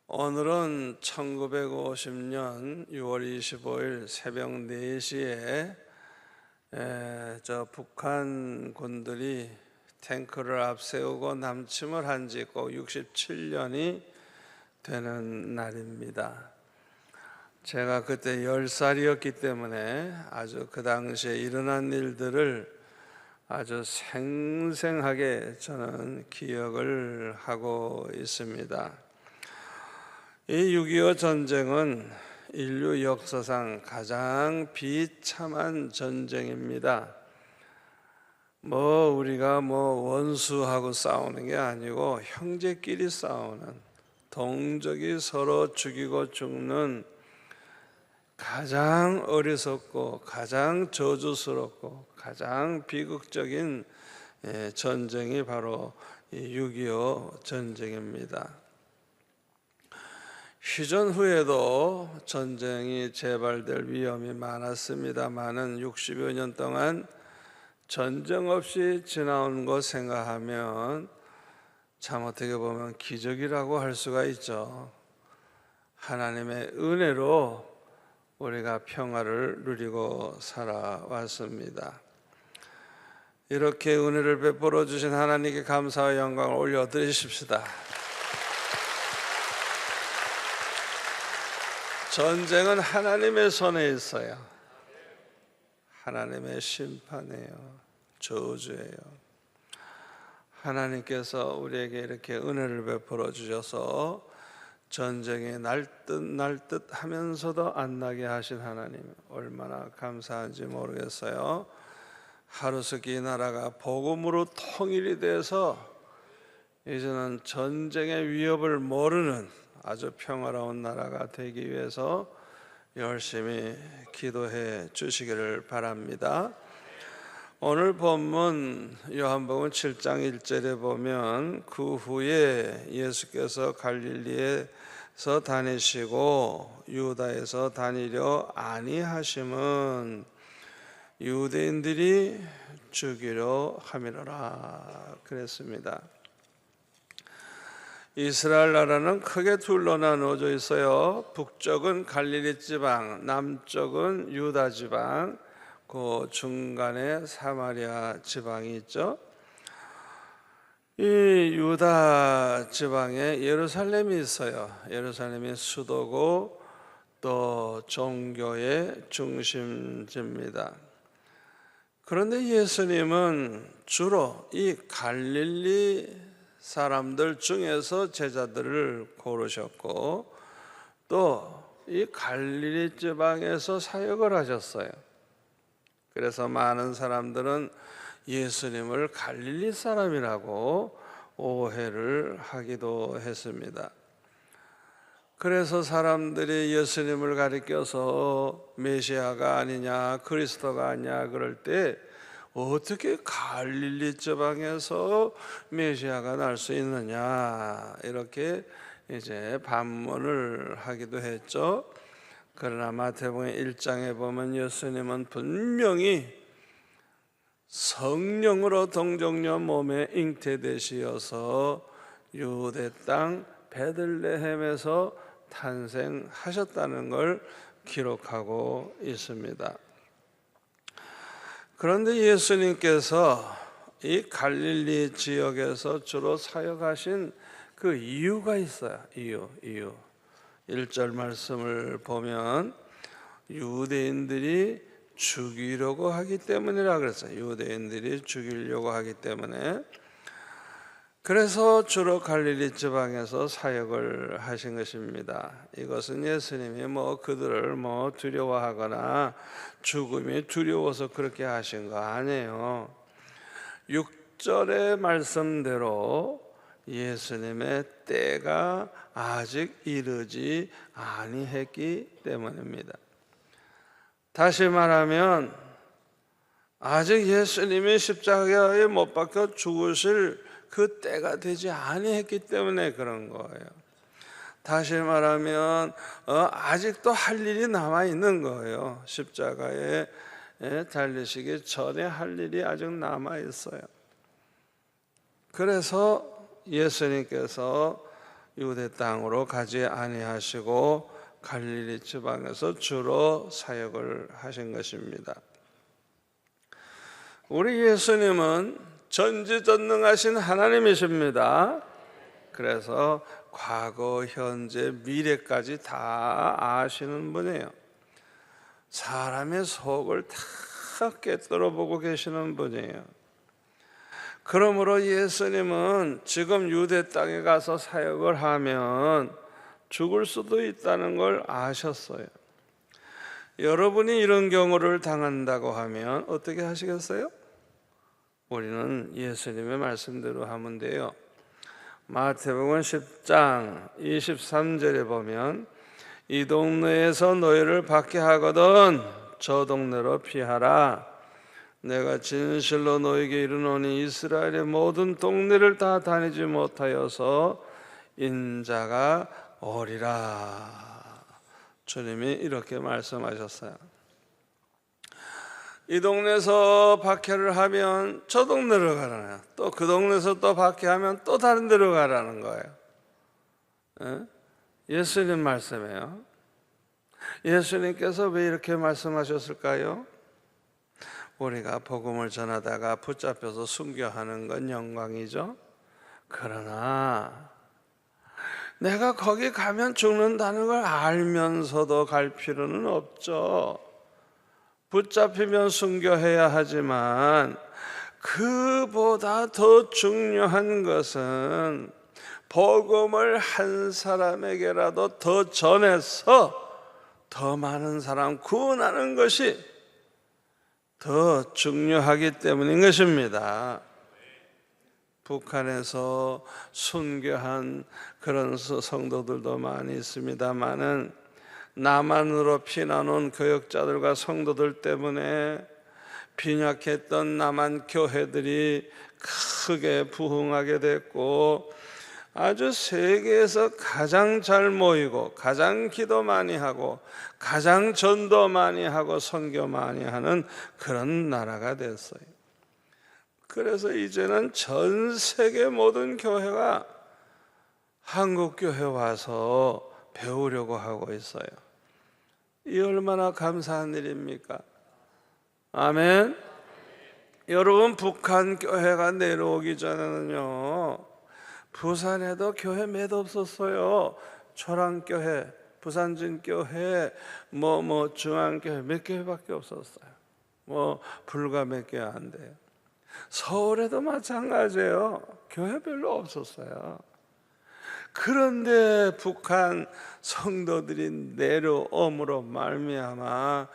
오늘은 1950년 6월 25일 새벽 4시에 북한 군들이 탱크를 앞세우고 남침을 한 지 꼭 67년이 되는 날입니다. 제가 그때 10살이었기 때문에 아주 그 당시에 일어난 일들을 아주 생생하게 저는 기억을 하고 있습니다. 이 6.25 전쟁은 인류 역사상 가장 비참한 전쟁입니다. 우리가 원수하고 싸우는 게 아니고 형제끼리 싸우는, 동족이 서로 죽이고 죽는 가장 어리석고 가장 저주스럽고 가장 비극적인 전쟁이 바로 6.25 전쟁입니다. 휴전 후에도 전쟁이 재발될 위험이 많았습니다만은 60여 년 동안 전쟁 없이 지나온 것 생각하면 참 어떻게 보면 기적이라고 할 수가 있죠. 하나님의 은혜로 우리가 평화를 누리고 살아왔습니다. 이렇게 은혜를 베풀어 주신 하나님께 감사와 영광을 올려드리십시다. 전쟁은 하나님의 손에 있어요. 하나님의 심판이에요. 저주예요. 하나님께서 우리에게 이렇게 은혜를 베풀어 주셔서 전쟁이 날 듯 하면서도 안 나게 하신 하나님, 얼마나 감사한지 모르겠어요. 하루속히 이 나라가 복음으로 통일이 돼서 이제는 전쟁의 위협을 모르는 아주 평화로운 나라가 되기 위해서 열심히 기도해 주시기를 바랍니다. 오늘 본문 요한복음 7장 1절에 보면 그 후에 예수께서 갈릴리에서 다니시고 유다에서 다니려 아니하심은 유대인들이 죽이려 함이로라 그랬습니다. 이스라엘 나라는 크게 둘로 나누어져 있어요. 북쪽은 갈릴리 지방, 남쪽은 유다 지방, 그 중간에 사마리아 지방이 있죠. 이 유다 지방에 예루살렘이 있어요. 예루살렘이 수도고 또 종교의 중심지입니다. 그런데 예수님은 주로 이 갈릴리 사람들 중에서 제자들을 고르셨고 또 이 갈릴리 지방에서 사역을 하셨어요. 그래서 많은 사람들은 예수님을 갈릴리 사람이라고 오해를 하기도 했습니다. 그래서 사람들이 예수님을 가리켜서 메시아가 아니냐, 그리스도가 아니냐 그럴 때 어떻게 갈릴리 지방에서 메시아가 날 수 있느냐 이렇게 이제 반문을 하기도 했죠. 그러나 마태복음 1장에 보면 예수님은 분명히 성령으로 동정녀 몸에 잉태되시어서 유대 땅 베들레헴에서 탄생하셨다는 걸 기록하고 있습니다. 그런데 예수님께서 이 갈릴리 지역에서 주로 사역하신 그 이유가 있어요. 이유. 1절 말씀을 보면 유대인들이 죽이려고 하기 때문이라 그랬어요. 유대인들이 죽이려고 하기 때문에. 그래서 주로 갈릴리 지방에서 사역을 하신 것입니다. 이것은 예수님이 그들을 두려워하거나 죽음이 두려워서 그렇게 하신 거 아니에요. 6절의 말씀대로 예수님의 때가 아직 이르지 아니했기 때문입니다. 다시 말하면 아직 예수님이 십자가에 못 박혀 죽으실 그 때가 되지 아니했기 때문에 그런 거예요. 다시 말하면 아직도 할 일이 남아있는 거예요. 십자가에 달리시기 전에 할 일이 아직 남아있어요. 그래서 예수님께서 유대 땅으로 가지 아니하시고 갈릴리 지방에서 주로 사역을 하신 것입니다. 우리 예수님은 전지전능하신 하나님이십니다. 그래서 과거, 현재, 미래까지 다 아시는 분이에요. 사람의 속을 다 꿰뚫어 보고 계시는 분이에요. 그러므로 예수님은 지금 유대 땅에 가서 사역을 하면 죽을 수도 있다는 걸 아셨어요. 여러분이 이런 경우를 당한다고 하면 어떻게 하시겠어요? 우리는 예수님의 말씀대로 하면 돼요. 마태복음 10장 23절에 보면 이 동네에서 너희를 박해하거든 저 동네로 피하라. 내가 진실로 너에게 이르노니 이스라엘의 모든 동네를 다 다니지 못하여서 인자가 오리라. 주님이 이렇게 말씀하셨어요. 이 동네에서 박해를 하면 저 동네로 가라는, 또 그 동네에서 또 박해하면 또 다른 데로 가라는 거예요. 예수님 말씀이에요. 예수님께서 왜 이렇게 말씀하셨을까요? 우리가 복음을 전하다가 붙잡혀서 순교하는 건 영광이죠. 그러나 내가 거기 가면 죽는다는 걸 알면서도 갈 필요는 없죠. 붙잡히면 순교해야 하지만 그보다 더 중요한 것은 복음을 한 사람에게라도 더 전해서 더 많은 사람 구원하는 것이 더 중요하기 때문인 것입니다. 북한에서 순교한 그런 성도들도 많이 있습니다만은 남한으로 피난온 교역자들과 성도들 때문에 빈약했던 남한 교회들이 크게 부흥하게 됐고 아주 세계에서 가장 잘 모이고 가장 기도 많이 하고 가장 전도 많이 하고 선교 많이 하는 그런 나라가 됐어요. 그래서 이제는 전 세계 모든 교회가 한국 교회 와서 배우려고 하고 있어요. 이 얼마나 감사한 일입니까? 아멘. 여러분, 북한 교회가 내려오기 전에는요 부산에도 교회 몇 없었어요. 초랑교회, 부산진교회, 중앙교회 몇 개밖에 없었어요. 불과 몇 개 안 돼요. 서울에도 마찬가지예요. 교회 별로 없었어요. 그런데 북한 성도들이 내려옴으로 말미암아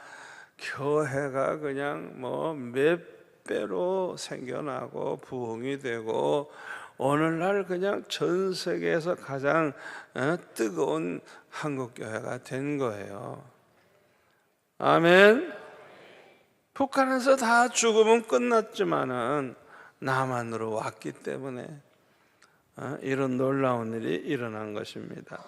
교회가 그냥 몇 배로 생겨나고 부흥이 되고 오늘날 그냥 전 세계에서 가장 뜨거운 한국교회가 된 거예요. 아멘. 북한에서 다 죽으면 끝났지만은 남한으로 왔기 때문에 이런 놀라운 일이 일어난 것입니다.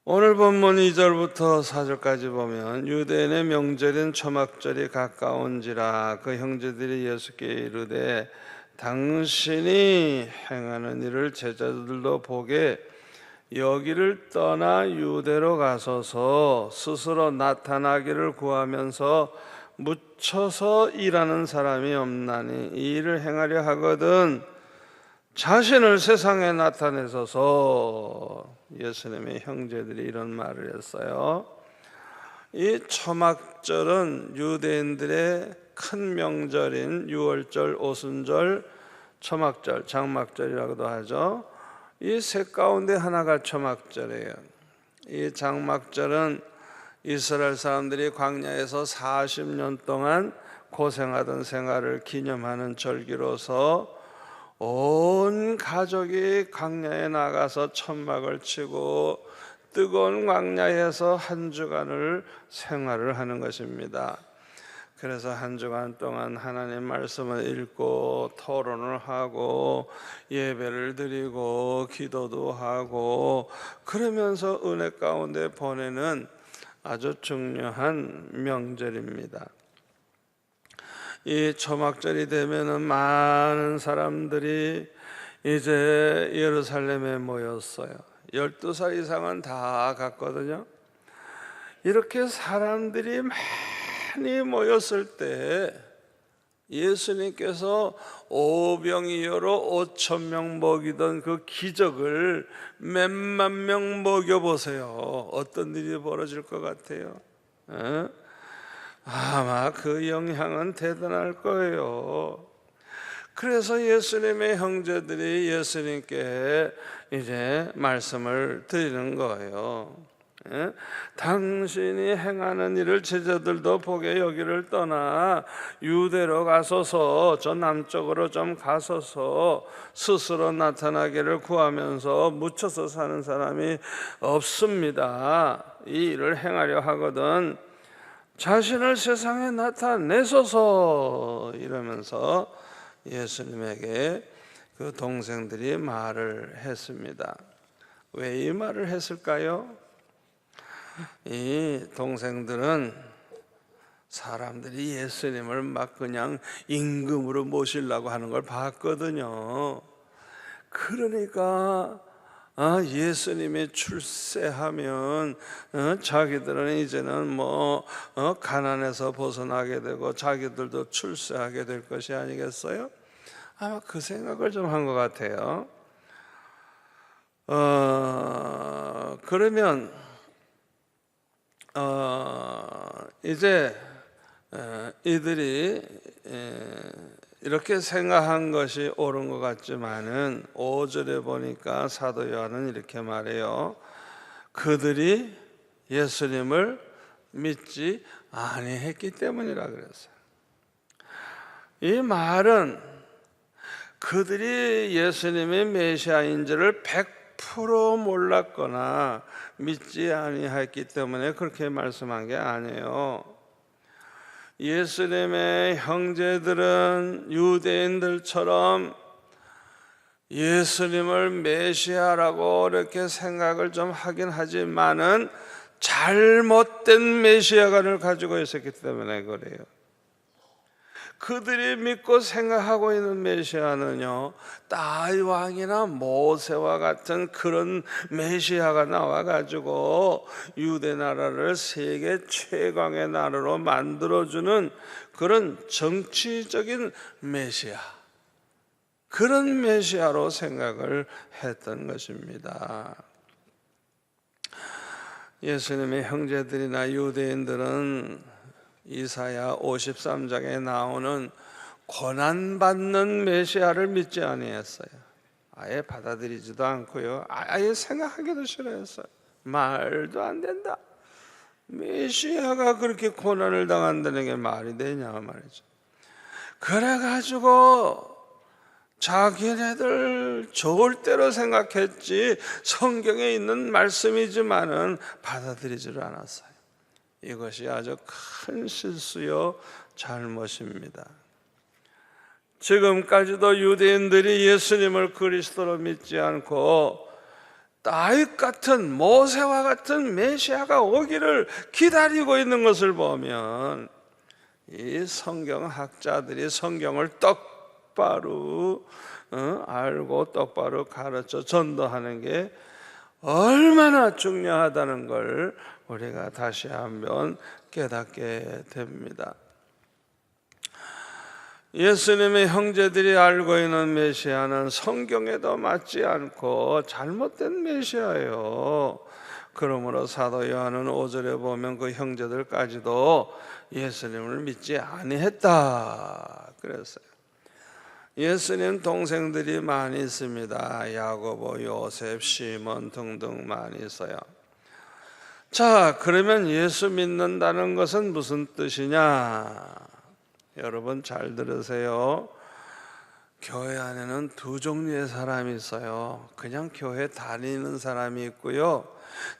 오늘 본문 2절부터 4절까지 보면 유대인의 명절인 초막절이 가까운지라 그 형제들이 예수께 이르되 당신이 행하는 일을 제자들도 보게 여기를 떠나 유대로 가소서. 스스로 나타나기를 구하면서 묻혀서 일하는 사람이 없나니 이 일을 행하려 하거든 자신을 세상에 나타내소서. 예수님의 형제들이 이런 말을 했어요. 이 초막절은 유대인들의 큰 명절인 유월절, 오순절, 초막절, 장막절이라고도 하죠. 이 셋 가운데 하나가 초막절이에요. 이 장막절은 이스라엘 사람들이 광야에서 40년 동안 고생하던 생활을 기념하는 절기로서 온 가족이 광야에 나가서 천막을 치고 뜨거운 광야에서 한 주간을 생활을 하는 것입니다. 그래서 한 주간 동안 하나님 말씀을 읽고 토론을 하고 예배를 드리고 기도도 하고 그러면서 은혜 가운데 보내는 아주 중요한 명절입니다. 이 초막절이 되면은 많은 사람들이 이제 예루살렘에 모였어요. 12살 이상은 다 갔거든요. 이렇게 사람들이 많이 모였을 때 예수님께서 오병이어로 5,000명 먹이던 그 기적을 몇만 명 먹여보세요. 어떤 일이 벌어질 것 같아요? 아마 그 영향은 대단할 거예요. 그래서 예수님의 형제들이 예수님께 이제 말씀을 드리는 거예요. 당신이 행하는 일을 제자들도 보게 여기를 떠나 유대로 가소서, 저 남쪽으로 좀 가소서, 스스로 나타나기를 구하면서 묻혀서 사는 사람이 없습니다. 이 일을 행하려 하거든 자신을 세상에 나타내소서, 이러면서 예수님에게 그 동생들이 말을 했습니다. 왜 이 말을 했을까요? 이 동생들은 사람들이 예수님을 막 그냥 임금으로 모시려고 하는 걸 봤거든요. 그러니까 예수님이 출세하면 자기들은 이제는 가난에서 벗어나게 되고 자기들도 출세하게 될 것이 아니겠어요? 아마 그 생각을 좀 한 것 같아요. 그러면 이제 이들이 이렇게 생각한 것이 옳은 것 같지만은 5절에 보니까 사도 요한은 이렇게 말해요. 그들이 예수님을 믿지 아니했기 때문이라 그랬어요. 이 말은 그들이 예수님의 메시아인 줄을 100% 몰랐거나 믿지 아니했기 때문에 그렇게 말씀한 게 아니에요. 예수님의 형제들은 유대인들처럼 예수님을 메시아라고 이렇게 생각을 좀 하긴 하지만은 잘못된 메시아관을 가지고 있었기 때문에 그래요. 그들이 믿고 생각하고 있는 메시아는요, 다윗 왕이나 모세와 같은 그런 메시아가 나와가지고 유대 나라를 세계 최강의 나라로 만들어주는 그런 정치적인 메시아, 그런 메시아로 생각을 했던 것입니다. 예수님의 형제들이나 유대인들은 이사야 53장에 나오는 고난받는 메시아를 믿지 아니했어요. 아예 받아들이지도 않고요, 아예 생각하기도 싫어했어요. 말도 안 된다. 메시아가 그렇게 고난을 당한다는 게 말이 되냐 말이죠. 그래가지고 자기네들 좋을 대로 생각했지 성경에 있는 말씀이지만은 받아들이지를 않았어요. 이것이 아주 큰 실수요 잘못입니다. 지금까지도 유대인들이 예수님을 그리스도로 믿지 않고 다윗 같은 모세와 같은 메시아가 오기를 기다리고 있는 것을 보면 이 성경학자들이 성경을 똑바로 알고 똑바로 가르쳐 전도하는 게 얼마나 중요하다는 걸 우리가 다시 한번 깨닫게 됩니다. 예수님의 형제들이 알고 있는 메시아는 성경에도 맞지 않고 잘못된 메시아예요. 그러므로 사도 요한은 5절에 보면 그 형제들까지도 예수님을 믿지 아니했다 그랬어요. 예수님 동생들이 많이 있습니다. 야고보, 요셉, 시몬 등등 많이 있어요. 자, 그러면 예수 믿는다는 것은 무슨 뜻이냐? 여러분 잘 들으세요. 교회 안에는 두 종류의 사람이 있어요. 그냥 교회 다니는 사람이 있고요,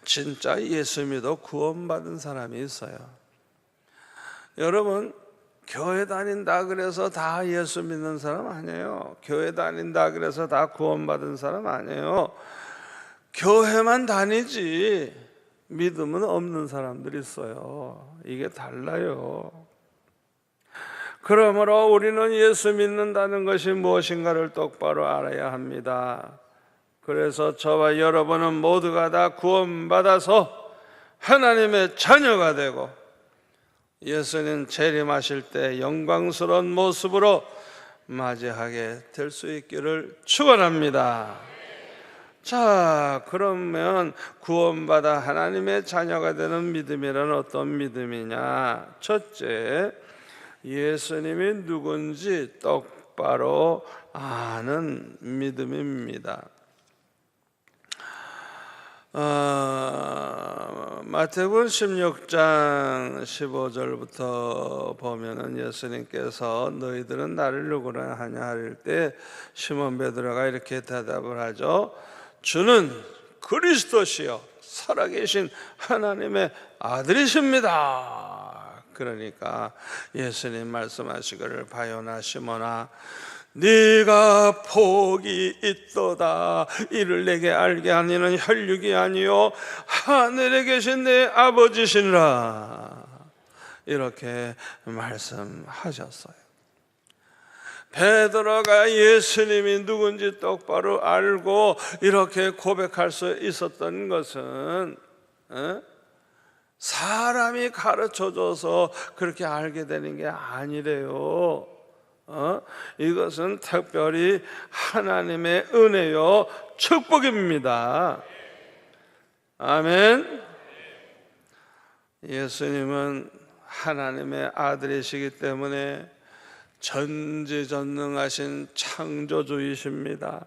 진짜 예수 믿어 구원받은 사람이 있어요. 여러분, 교회 다닌다 그래서 다 예수 믿는 사람 아니에요. 교회 다닌다 그래서 다 구원받은 사람 아니에요. 교회만 다니지 믿음은 없는 사람들이 있어요. 이게 달라요. 그러므로 우리는 예수 믿는다는 것이 무엇인가를 똑바로 알아야 합니다. 그래서 저와 여러분은 모두가 다 구원받아서 하나님의 자녀가 되고 예수님 재림하실 때 영광스러운 모습으로 맞이하게 될 수 있기를 축원합니다. 자, 그러면 구원받아 하나님의 자녀가 되는 믿음이란 어떤 믿음이냐? 첫째, 예수님이 누군지 똑바로 아는 믿음입니다. 마태복음 16장 15절부터 보면은 예수님께서 너희들은 나를 누구라 하냐 할 때 시몬 베드로가 이렇게 대답을 하죠. 주는 그리스도시요 살아계신 하나님의 아들이십니다. 그러니까 예수님 말씀하시기를 바요나 시몬아 네가 복이 있도다. 이를 내게 알게 하니는 혈육이 아니요 하늘에 계신 내 아버지시니라. 이렇게 말씀하셨어요. 베드로가 예수님이 누군지 똑바로 알고 이렇게 고백할 수 있었던 것은 사람이 가르쳐줘서 그렇게 알게 되는 게 아니래요. 이것은 특별히 하나님의 은혜요 축복입니다. 아멘. 예수님은 하나님의 아들이시기 때문에 전지전능하신 창조주이십니다.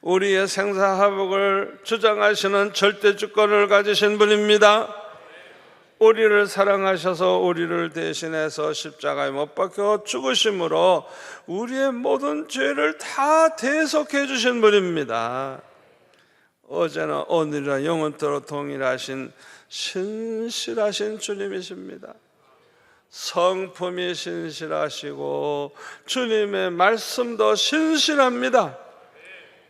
우리의 생사화복을 주장하시는 절대주권을 가지신 분입니다. 우리를 사랑하셔서 우리를 대신해서 십자가에 못 박혀 죽으심으로 우리의 모든 죄를 다 대속해 주신 분입니다. 어제나 오늘이나 영원토록 동일하신 신실하신 주님이십니다. 성품이 신실하시고 주님의 말씀도 신실합니다.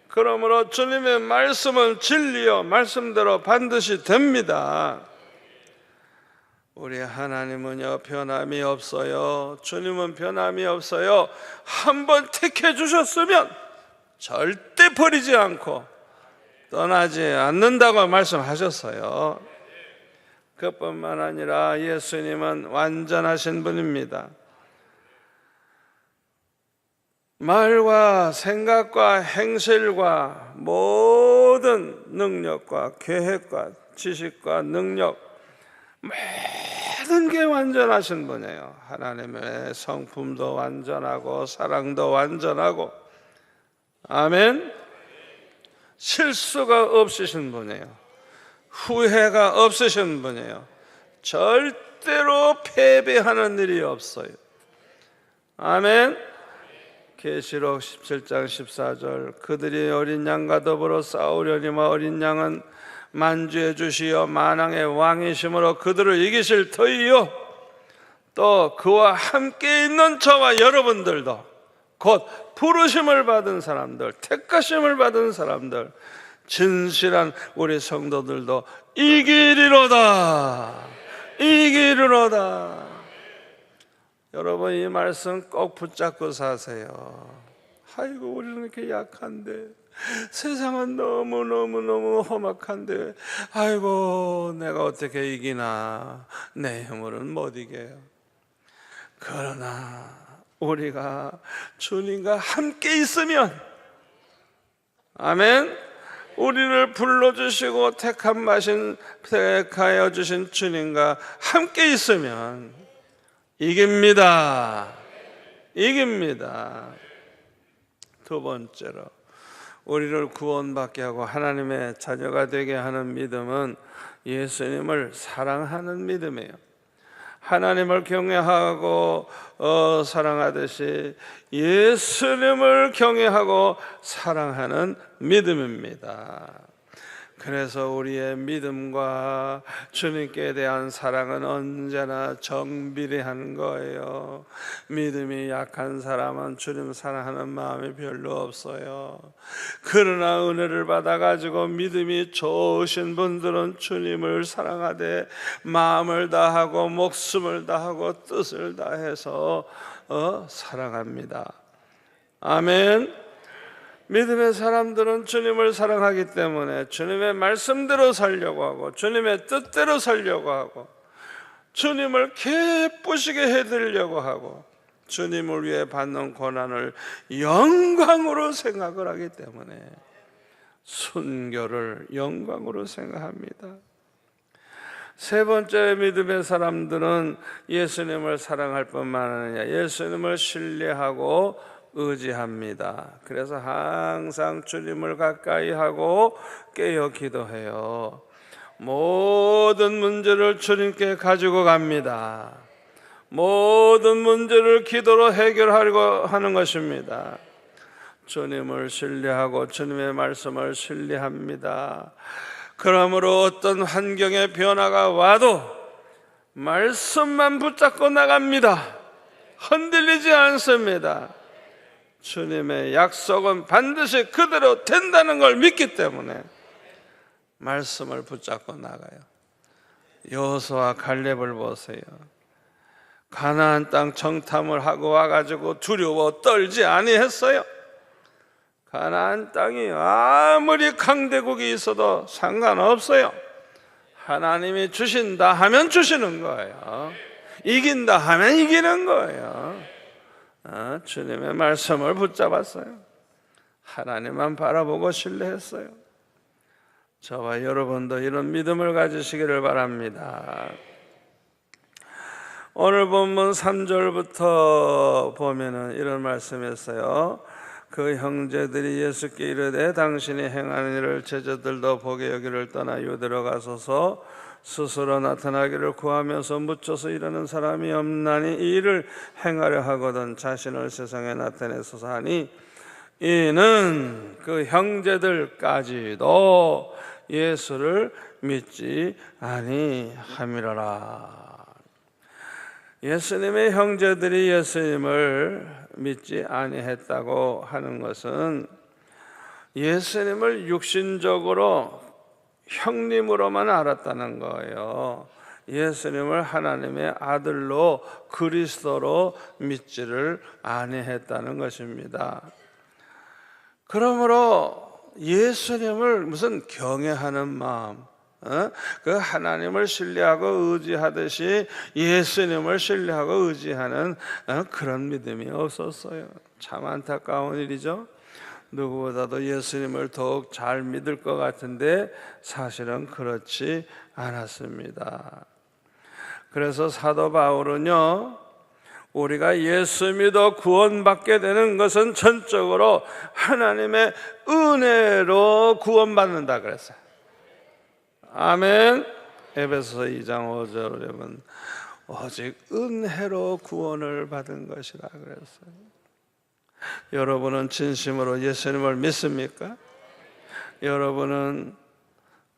그러므로 주님의 말씀은 진리요 말씀대로 반드시 됩니다. 우리 하나님은요 변함이 없어요. 주님은 변함이 없어요. 한번 택해 주셨으면 절대 버리지 않고 떠나지 않는다고 말씀하셨어요. 그뿐만 아니라 예수님은 완전하신 분입니다. 말과 생각과 행실과 모든 능력과 계획과 지식과 능력 모든 게 완전하신 분이에요. 하나님의 성품도 완전하고 사랑도 완전하고 아멘. 실수가 없으신 분이에요. 후회가 없으신 분이에요. 절대로 패배하는 일이 없어요. 아멘. 계시록 17장 14절 그들이 어린 양과 더불어 싸우려니와 어린 양은 만주해 주시어 만왕의 왕이심으로 그들을 이기실 터이요 또 그와 함께 있는 저와 여러분들도 곧 부르심을 받은 사람들, 택하심을 받은 사람들, 진실한 우리 성도들도 이기리로다. 이기리로다. 여러분 이 말씀 꼭 붙잡고 사세요. 아이고 우리는 이렇게 약한데 세상은 너무 험악한데 아이고 내가 어떻게 이기나 내 힘으로는 못 이겨요. 그러나 우리가 주님과 함께 있으면 아멘 우리를 불러주시고 택하여 주신 주님과 함께 있으면 이깁니다. 이깁니다. 두 번째로 우리를 구원받게 하고 하나님의 자녀가 되게 하는 믿음은 예수님을 사랑하는 믿음이에요. 하나님을 경외하고 사랑하듯이 예수님을 경외하고 사랑하는 믿음입니다. 그래서 우리의 믿음과 주님께 대한 사랑은 언제나 정비례한 거예요. 믿음이 약한 사람은 주님 사랑하는 마음이 별로 없어요. 그러나 은혜를 받아가지고 믿음이 좋으신 분들은 주님을 사랑하되 마음을 다하고 목숨을 다하고 뜻을 다해서 사랑합니다. 아멘. 믿음의 사람들은 주님을 사랑하기 때문에 주님의 말씀대로 살려고 하고 주님의 뜻대로 살려고 하고 주님을 기쁘시게 해드리려고 하고 주님을 위해 받는 고난을 영광으로 생각을 하기 때문에 순교를 영광으로 생각합니다. 세 번째, 믿음의 사람들은 예수님을 사랑할 뿐만 아니라 예수님을 신뢰하고 의지합니다. 그래서 항상 주님을 가까이 하고 깨어 기도해요. 모든 문제를 주님께 가지고 갑니다. 모든 문제를 기도로 해결하려고 하는 것입니다. 주님을 신뢰하고 주님의 말씀을 신뢰합니다. 그러므로 어떤 환경의 변화가 와도 말씀만 붙잡고 나갑니다. 흔들리지 않습니다. 주님의 약속은 반드시 그대로 된다는 걸 믿기 때문에 말씀을 붙잡고 나가요. 여호수아와 갈렙을 보세요. 가나안 땅 정탐을 하고 와가지고 두려워 떨지 아니했어요. 가나안 땅이 아무리 강대국이 있어도 상관없어요. 하나님이 주신다 하면 주시는 거예요. 이긴다 하면 이기는 거예요. 주님의 말씀을 붙잡았어요. 하나님만 바라보고 신뢰했어요. 저와 여러분도 이런 믿음을 가지시기를 바랍니다. 오늘 본문 3절부터 보면은 이런 말씀이었어요. 그 형제들이 예수께 이르되 당신이 행하는 일을 제자들도 보게 여기를 떠나 유대로 가소서. 스스로 나타나기를 구하면서 묻혀서 이르는 사람이 없나니 이 일을 행하려 하거든 자신을 세상에 나타내소서 하니 이는 그 형제들까지도 예수를 믿지 아니함이로라. 예수님의 형제들이 예수님을 믿지 아니했다고 하는 것은 예수님을 육신적으로 형님으로만 알았다는 거예요. 예수님을 하나님의 아들로 그리스도로 믿지를 아니했다는 것입니다. 그러므로 예수님을 무슨 경외하는 마음, 그 하나님을 신뢰하고 의지하듯이 예수님을 신뢰하고 의지하는 그런 믿음이 없었어요. 참 안타까운 일이죠. 누구보다도 예수님을 더욱 잘 믿을 것 같은데 사실은 그렇지 않았습니다. 그래서 사도 바울은요, 우리가 예수 믿어 구원받게 되는 것은 전적으로 하나님의 은혜로 구원받는다 그랬어요. 아멘. 에베소서 2장 5절 보면 오직 은혜로 구원을 받은 것이라 그랬어요. 여러분은 진심으로 예수님을 믿습니까? 여러분은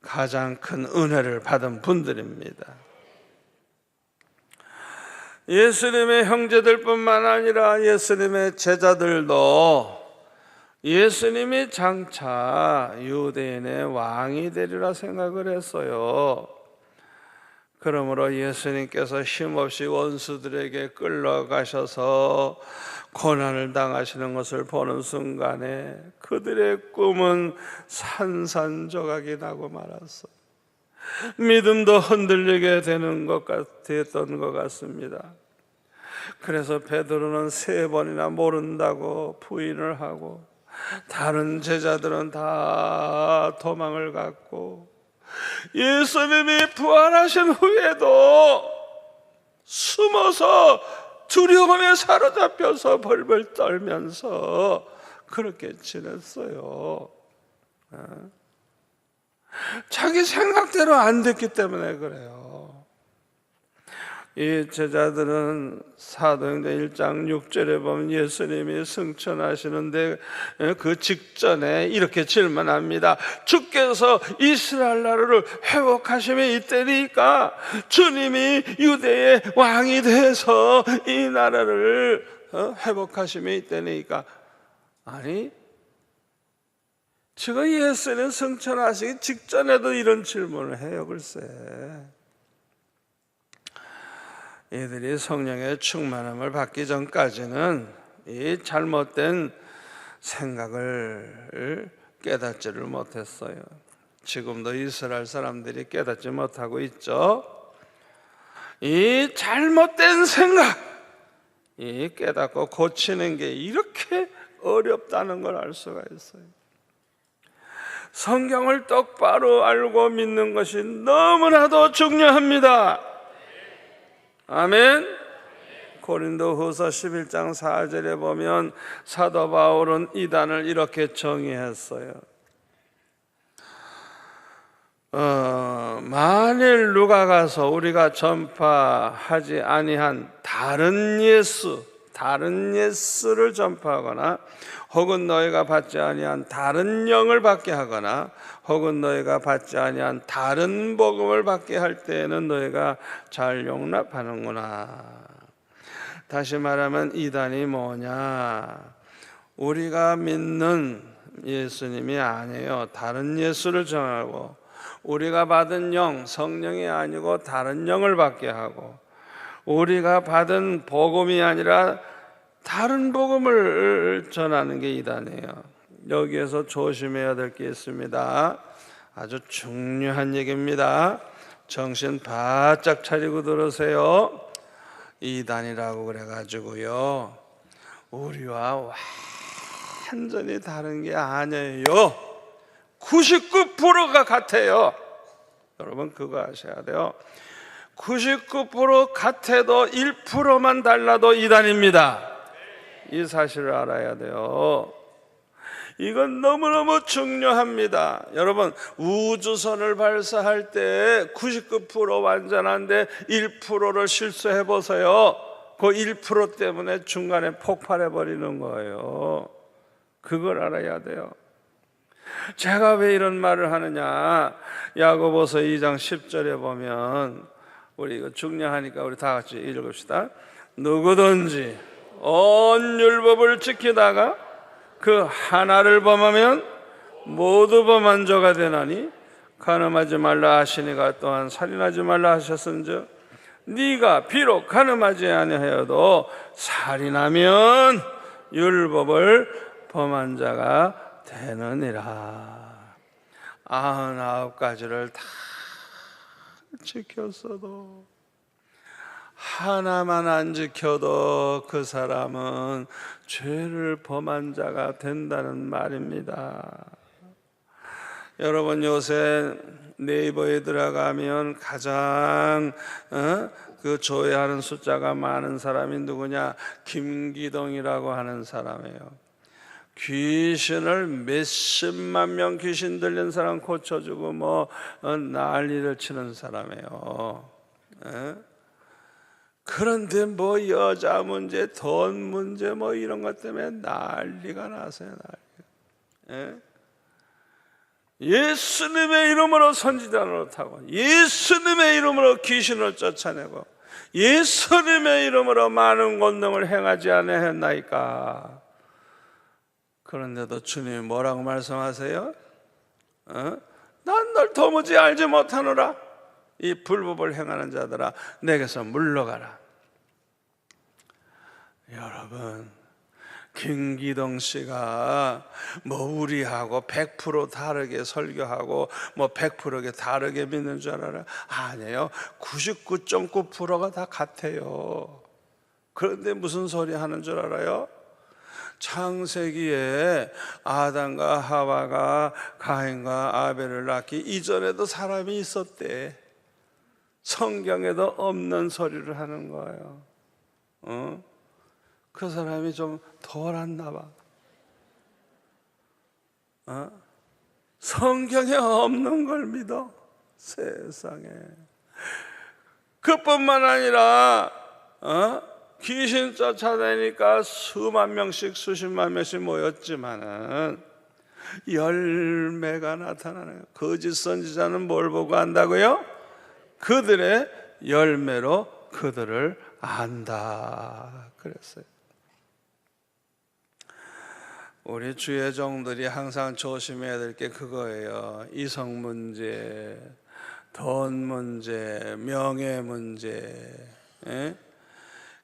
가장 큰 은혜를 받은 분들입니다. 예수님의 형제들뿐만 아니라 예수님의 제자들도 예수님이 장차 유대인의 왕이 되리라 생각을 했어요. 그러므로 예수님께서 힘없이 원수들에게 끌려가셔서 고난을 당하시는 것을 보는 순간에 그들의 꿈은 산산조각이 나고 말았어요. 믿음도 흔들리게 되는 됐던 것 같습니다. 그래서 베드로는 3번이나 모른다고 부인을 하고 다른 제자들은 다 도망을 갔고 예수님이 부활하신 후에도 숨어서 두려움에 사로잡혀서 벌벌 떨면서 그렇게 지냈어요. 자기 생각대로 안 됐기 때문에 그래요. 이 제자들은 사도행전 1장 6절에 보면 예수님이 승천하시는데 그 직전에 이렇게 질문합니다. 주께서 이스라엘 나라를 회복하심이 이때니까 주님이 유대의 왕이 돼서 이 나라를 회복하심이 이때니까. 아니, 지금 예수님 승천하시기 직전에도 이런 질문을 해요. 글쎄, 이들이 성령의 충만함을 받기 전까지는 이 잘못된 생각을 깨닫지를 못했어요. 지금도 이스라엘 사람들이 깨닫지 못하고 있죠. 이 잘못된 생각, 이 깨닫고 고치는 게 이렇게 어렵다는 걸 알 수가 있어요. 성경을 똑바로 알고 믿는 것이 너무나도 중요합니다. 아멘. 고린도후서 11장 4절에 보면 사도 바울은 이단을 이렇게 정의했어요. 만일 누가 가서 우리가 전파하지 아니한 다른 예수를 전파하거나 혹은 너희가 받지 아니한 다른 영을 받게 하거나 혹은 너희가 받지 아니한 다른 복음을 받게 할 때에는 너희가 잘 용납하는구나. 다시 말하면 이단이 뭐냐? 우리가 믿는 예수님이 아니에요. 다른 예수를 정하고 우리가 받은 영, 성령이 아니고 다른 영을 받게 하고 우리가 받은 복음이 아니라 다른 복음을 전하는 게 이단이에요. 여기에서 조심해야 될 게 있습니다. 아주 중요한 얘기입니다. 정신 바짝 차리고 들으세요. 이단이라고 그래가지고요, 우리와 완전히 다른 게 아니에요. 99%가 같아요. 여러분 그거 아셔야 돼요. 99% 같아도 1%만 달라도 이단입니다. 이 사실을 알아야 돼요. 이건 너무너무 중요합니다. 여러분 우주선을 발사할 때 99% 완전한데 1%를 실수해 보세요. 그 1% 때문에 중간에 폭발해 버리는 거예요. 그걸 알아야 돼요. 제가 왜 이런 말을 하느냐? 야고보서 2장 10절에 보면, 우리 이거 중요하니까 우리 다 같이 읽읍시다. 누구든지 온 율법을 지키다가 그 하나를 범하면 모두 범한 자가 되나니 간음하지 말라 하시니가 또한 살인하지 말라 하셨은즉 네가 비록 간음하지 아니하여도 살인하면 율법을 범한 자가 되느니라. 99가지를 다 지켰어도 하나만 안 지켜도 그 사람은 죄를 범한 자가 된다는 말입니다. 여러분 요새 네이버에 들어가면 가장 그 조회하는 숫자가 많은 사람이 누구냐? 김기동이라고 하는 사람이에요. 귀신을 몇십만 명 귀신 들린 사람 고쳐주고 난리를 치는 사람이에요. 그런데 여자 문제, 돈 문제 이런 것 때문에 난리가 나서요. 예수님의 이름으로 선지자를 타고 예수님의 이름으로 귀신을 쫓아내고 예수님의 이름으로 많은 권능을 행하지 아니했나이까. 그런데도 주님이 뭐라고 말씀하세요? 난 널 도무지 알지 못하노라. 이 불법을 행하는 자들아 내게서 물러가라. 여러분 김기동 씨가 우리하고 100% 다르게 설교하고 100% 다르게 믿는 줄 알아요? 아니에요. 99.9%가 다 같아요. 그런데 무슨 소리 하는 줄 알아요? 창세기에 아담과 하와가 가인과 아벨을 낳기 이전에도 사람이 있었대. 성경에도 없는 소리를 하는 거예요. 그 사람이 좀 덜았나 봐. 성경에 없는 걸 믿어. 세상에. 그뿐만 아니라 귀신 쫓아다니니까 수만 명씩 수십만 명씩 모였지만은 열매가 나타나는, 거짓 선지자는 뭘 보고 안다고요? 그들의 열매로 그들을 안다 그랬어요. 우리 주의 종들이 항상 조심해야 될 게 그거예요. 이성 문제, 돈 문제, 명예 문제, 예?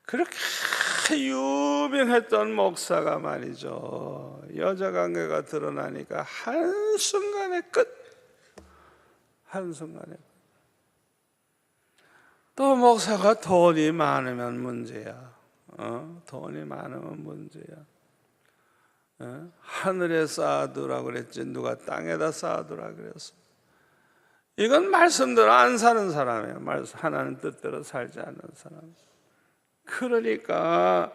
그렇게 유명했던 목사가 말이죠, 여자 관계가 드러나니까 한순간에 끝. 한순간에. 또 목사가 돈이 많으면 문제야. 돈이 많으면 문제야. 하늘에 쌓아두라 그랬지 누가 땅에다 쌓아두라 그랬어. 이건 말씀대로 안 사는 사람이에요. 하나님 뜻대로 살지 않는 사람. 그러니까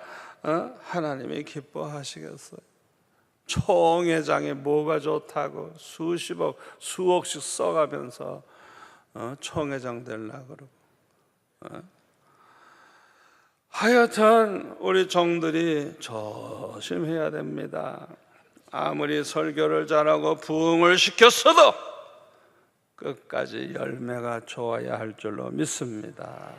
하나님이 기뻐하시겠어요. 총회장이 뭐가 좋다고 수십억 수억씩 써가면서 총회장 되려고 그러고. 하여튼 우리 종들이 조심해야 됩니다. 아무리 설교를 잘하고 부흥을 시켰어도 끝까지 열매가 좋아야 할 줄로 믿습니다.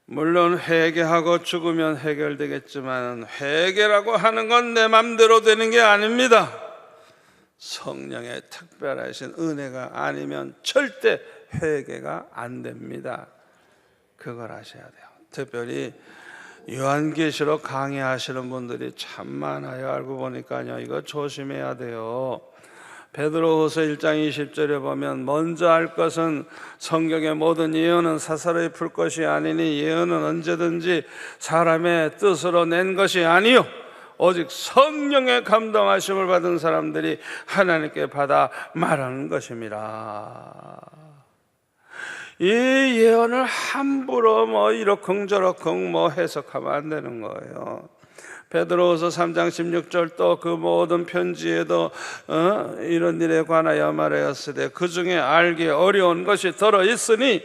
물론 회개하고 죽으면 해결되겠지만 회개라고 하는 건 내 맘대로 되는 게 아닙니다. 성령의 특별하신 은혜가 아니면 절대 회개가 안 됩니다. 그걸 아셔야 돼요. 특별히 요한계시록 강의하시는 분들이 참 많아요. 알고 보니까요, 이거 조심해야 돼요. 베드로후서 1장 20절에 보면 먼저 알 것은 성경의 모든 예언은 사사로이 풀 것이 아니니 예언은 언제든지 사람의 뜻으로 낸 것이 아니요 오직 성령의 감동하심을 받은 사람들이 하나님께 받아 말하는 것입니다. 이 예언을 함부로 이러쿵저러쿵 해석하면 안 되는 거예요. 베드로후서 3장 16절 또 그 모든 편지에도 이런 일에 관하여 말하였으되 그 중에 알기 어려운 것이 들어있으니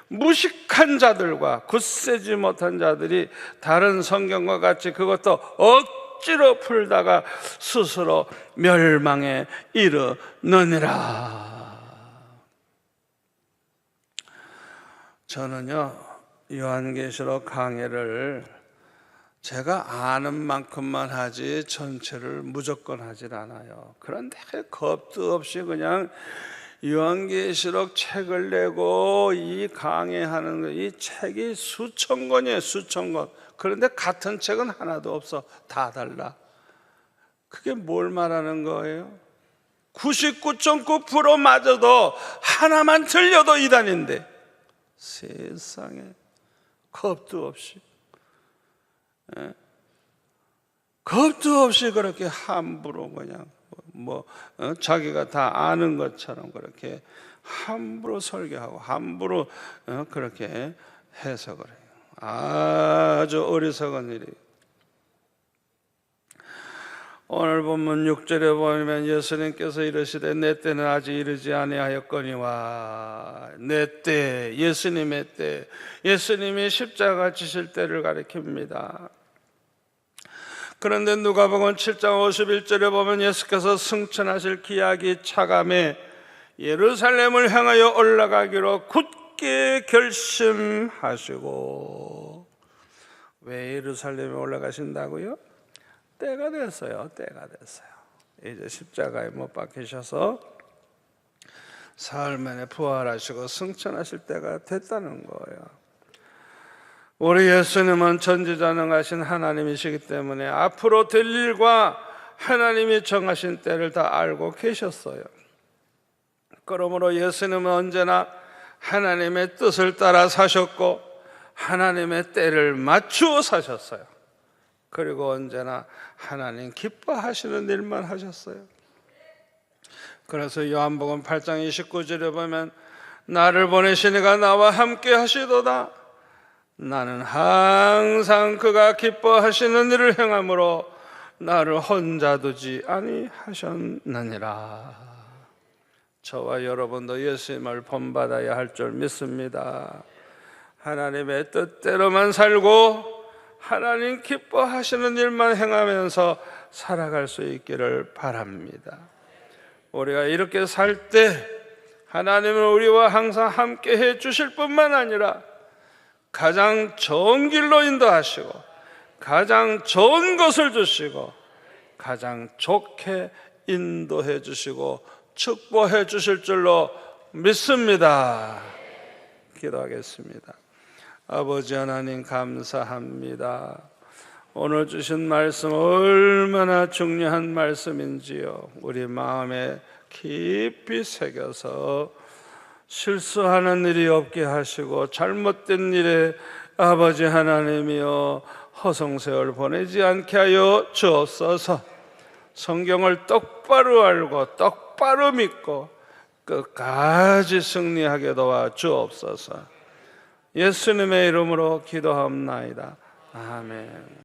무식한 자들과 굳세지 못한 자들이 다른 성경과 같이 그것도 억지로 풀다가 스스로 멸망에 이르느니라. 저는요, 요한계시록 강해를 제가 아는 만큼만 하지 전체를 무조건 하질 않아요. 그런데 겁도 없이 그냥 요한계시록 책을 내고 이 강해하는 이 책이 수천 권이에요. 수천 권. 그런데 같은 책은 하나도 없어. 다 달라. 그게 뭘 말하는 거예요? 99.9% 맞아도 하나만 틀려도 이단인데 세상에 겁도 없이 겁도 없이 그렇게 함부로 그냥 자기가 다 아는 것처럼 그렇게 함부로 설교하고 함부로 그렇게 해석을 해요. 아주 어리석은 일이에요. 오늘 본문 6절에 보면 예수님께서 이르시되 내 때는 아직 이르지 아니하였거니와. 내 때, 예수님의 때, 예수님이 십자가 지실 때를 가리킵니다. 그런데 누가복음 7장 51절에 보면 예수께서 승천하실 기약이 차감해 예루살렘을 향하여 올라가기로 굳게 결심하시고. 왜 예루살렘에 올라가신다고요? 때가 됐어요. 때가 됐어요. 이제 십자가에 못 박히셔서 사흘 만에 부활하시고 승천하실 때가 됐다는 거예요. 우리 예수님은 전지전능하신 하나님이시기 때문에 앞으로 될 일과 하나님이 정하신 때를 다 알고 계셨어요. 그러므로 예수님은 언제나 하나님의 뜻을 따라 사셨고 하나님의 때를 맞추어 사셨어요. 그리고 언제나 하나님 기뻐하시는 일만 하셨어요. 그래서 요한복음 8장 29절에 보면 나를 보내신 이가 나와 함께 하시도다. 나는 항상 그가 기뻐하시는 일을 행함으로 나를 혼자 두지 아니하셨느니라. 저와 여러분도 예수님을 본받아야 할 줄 믿습니다. 하나님의 뜻대로만 살고 하나님 기뻐하시는 일만 행하면서 살아갈 수 있기를 바랍니다. 우리가 이렇게 살 때 하나님은 우리와 항상 함께 해 주실 뿐만 아니라 가장 좋은 길로 인도하시고 가장 좋은 것을 주시고 가장 좋게 인도해 주시고 축복해 주실 줄로 믿습니다. 기도하겠습니다. 아버지 하나님 감사합니다. 오늘 주신 말씀 얼마나 중요한 말씀인지요. 우리 마음에 깊이 새겨서 실수하는 일이 없게 하시고 잘못된 일에 아버지 하나님이여 허송세월 보내지 않게 하여 주옵소서. 성경을 똑바로 알고 똑바로 믿고 끝까지 승리하게 도와 주옵소서. 예수님의 이름으로 기도하옵나이다. 아멘.